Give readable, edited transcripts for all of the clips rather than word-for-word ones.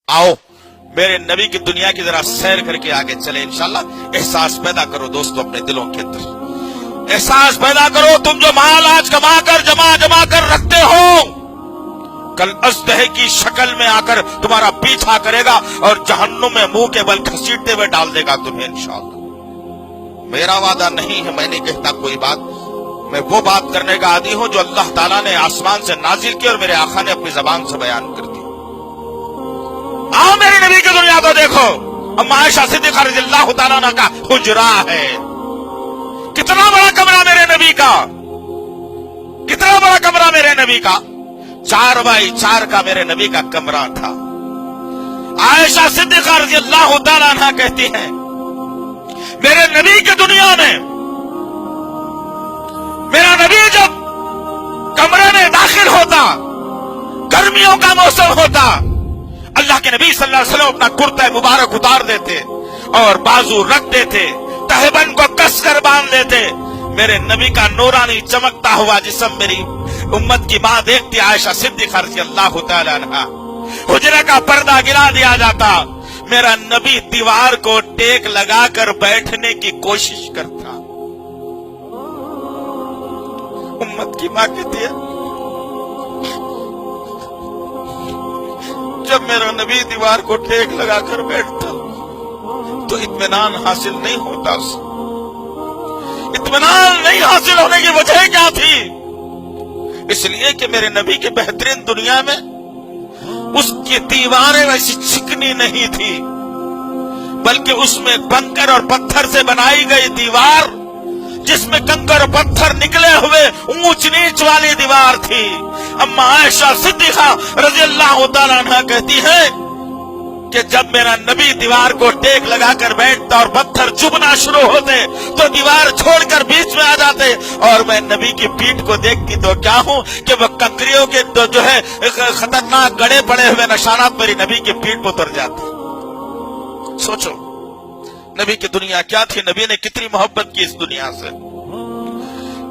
आओ मेरे नबी की दुनिया की जरा सैर करके आगे चले इंशाल्लाह। एहसास पैदा करो दोस्तों अपने दिलों के अंदर, एहसास पैदा करो। तुम जो माल आज कमा कर जमा कर रखते हो, कल अजदहे की शक्ल में आकर तुम्हारा पीछा करेगा और जहन्नुम में मुंह के बल घसीटते हुए डाल देगा तुम्हें इंशाल्लाह। मेरा वादा नहीं है, मैं नहीं कहता कोई बात, मैं वो बात करने का आदी हूं जो अल्लाह ताला ने आसमान से नाजिल की और मेरे आका ने अपनी जबान से बयान कर दी। आओ मेरे नबी की दुनिया को देखो। अम्मा आयशा सिद्दीक़ा रज़ियल्लाहु ताला अन्हा का हुजरा है। कितना बड़ा कमरा मेरे नबी का, कितना बड़ा कमरा मेरे नबी का, 4 बाई 4 का मेरे नबी का कमरा था। आयशा सिद्दीक़ा रज़ियल्लाहु ताला अन्हा कहती हैं, मेरे नबी की दुनिया में मेरा नबी जब कमरे में दाखिल होता, गर्मियों का मौसम होता, अल्लाह के नबी सल्लल्लाहु अलैहि वसल्लम अपना कुर्ता मुबारक उतार देते और बाजू रख देते, तहबन को कसकर बांध देते। मेरे नबी का नूरानी चमकता हुआ जिस्म मेरी उम्मत की मां देखती आयशा सिद्दीक़ा रज़ियल्लाहु ताला अन्हा। हुजरा का पर्दा गिरा दिया जाता, मेरा नबी दीवार को टेक लगाकर बैठने की कोशिश करता। उम्मत की मां कहती है, जब मेरा नबी दीवार को टेक लगाकर बैठता तो इत्मीनान हासिल नहीं होता उसे। इत्मीनान नहीं हासिल होने की वजह क्या थी? इसलिए कि मेरे नबी के बेहतरीन दुनिया में उसकी दीवारें वैसी चिकनी नहीं थी, बल्कि उसमें कंकर और पत्थर से बनाई गई दीवार, जिसमें कंकर और पत्थर निकले हुए ऊंच नीच वाली दीवार थी। अम्मा आयशा सिद्दीक़ा रज़ियल्लाहु ताला अन्हा कहती है कि जब मेरा नबी दीवार को टेक लगाकर बैठता और पत्थर चुभना शुरू होते तो दीवार छोड़कर बीच में आ जाते, और मैं नबी की पीठ को देखती तो क्या हूं कि वह कंकरियों के जो है खतरनाक गड़े पड़े हुए निशानात मेरी नबी की पीठ पर उतर जाते। सोचो नबी की दुनिया क्या थी, नबी ने कितनी मोहब्बत की इस दुनिया से।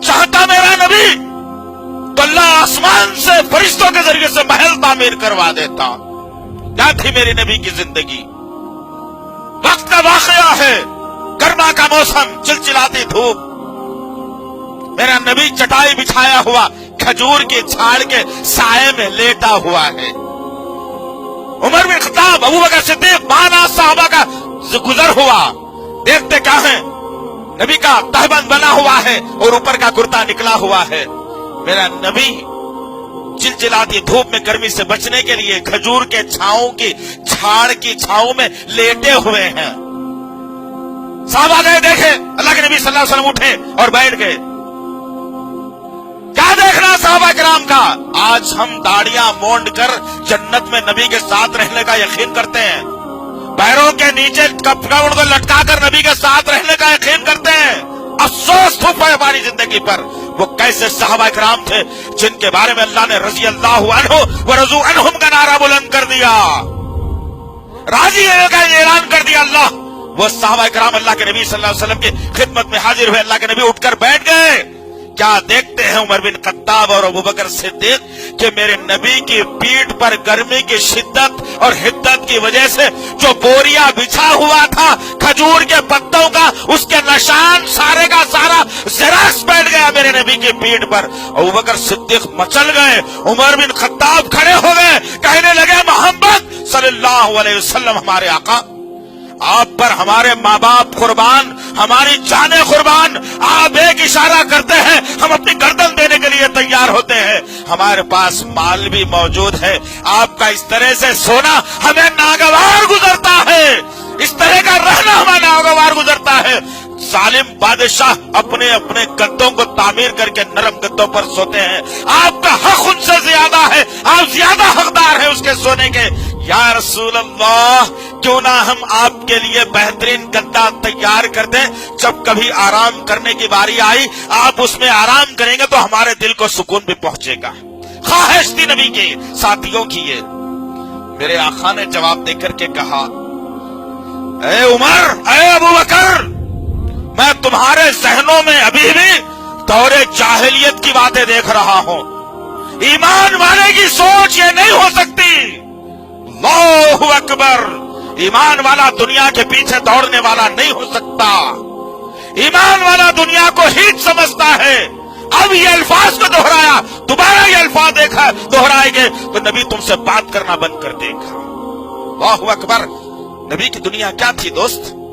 चाहता मेरा नबी तो अल्लाह आसमान से फरिश्तों के जरिए से महल तामीर करवा देता। क्या थी मेरी नबी की जिंदगी? वक्त का वाकया है, गर्मा का मौसम, चिलचिलाती धूप, मेरा नबी चटाई बिछाया हुआ खजूर के झाड़ के साये में लेटा हुआ है। उमर बिन खत्ताब, अबू बकर सिद्दीक, माना साहबा का गुजर हुआ, देखते क्या है, नबी का तहबंद बना हुआ है और ऊपर का कुर्ता निकला हुआ है। मेरा नबी चिलचिलाती धूप में गर्मी से बचने के लिए खजूर के छांव की झाड़ की छांव में लेटे हुए हैं। साहबा गए देखे, अल्लाह के नबी सल्लल्लाहु अलैहि वसल्लम उठे और बैठ गए। क्या देखना साहबा किराम का? आज हम दाढ़ियां मोंड कर जन्नत में नबी के साथ रहने का यकीन करते हैं, पैरों के नीचे कपड़ा को लटका कर नबी के साथ रहने का यकीन करते हैं। अफसोस है हमारी जिंदगी पर। वो कैसे सहाबा किराम थे जिनके बारे में अल्लाह ने रज़ी अल्लाहु अन्हु व रज़ू अन्हुम का नारा बुलंद कर दिया, राजी होने का ऐलान कर दिया अल्लाह। वो सहाबा किराम अल्लाह के नबी सल्लल्लाहु अलैहि वसल्लम की खिदमत में हाजिर हुए, अल्लाह के नबी उठकर बैठ गए। क्या देखते हैं उमर बिन खत्ताब और अबू बकर सिद्दीक कि मेरे नबी की पीठ पर गर्मी की शिद्दत और हिद्दत की वजह से जो बोरिया बिछा हुआ था खजूर के पत्तों का, उसके निशान सारे का सारा ज़ेरॉक्स बैठ गया मेरे नबी की पीठ पर। अबू बकर सिद्दीक मचल गए, उमर बिन खत्ताब खड़े हो गए, कहने लगे, मोहम्मद सल्लल्लाहु अलैहि वसल्लम हमारे आका, आप पर हमारे माँ बाप कुर्बान, हमारी जाने कुर्बान, आप एक इशारा करते हैं हम अपनी गर्दन देने के लिए तैयार होते हैं। हमारे पास माल भी मौजूद है, आपका इस तरह से सोना हमें नागवार गुजरता है, इस तरह का रहना हमें नागवार गुजरता है। जालिम बादशाह अपने अपने गद्दों को तामीर करके नरम गद्दों पर सोते हैं, आपका हक उनसे ज्यादा है, आप ज्यादा हकदार हैं उसके सोने के। या रसूल अल्लाह, क्यों ना हम आपके लिए बेहतरीन गद्दा तैयार कर दें, जब कभी आराम करने की बारी आई आप उसमें आराम करेंगे तो हमारे दिल को सुकून भी पहुंचेगा। ख्वाहिश थी नबी के साथियों की ये। मेरे आका ने जवाब देकर के कहा, ए उमर, ए अबू बकर, मैं तुम्हारे जहनों में अभी भी दौरे जाहिलियत की बातें देख रहा हूं। ईमान वाले की सोच ये नहीं हो सकती। अल्लाहु अकबर। ईमान वाला दुनिया के पीछे दौड़ने वाला नहीं हो सकता। ईमान वाला दुनिया को हीच समझता है। अब ये अल्फाज को दोहराया, दोबारा ये अल्फाज देखा दोहराएंगे तो नबी तुमसे बात करना बंद कर देगा। अल्लाहु अकबर। नबी की दुनिया क्या थी दोस्त?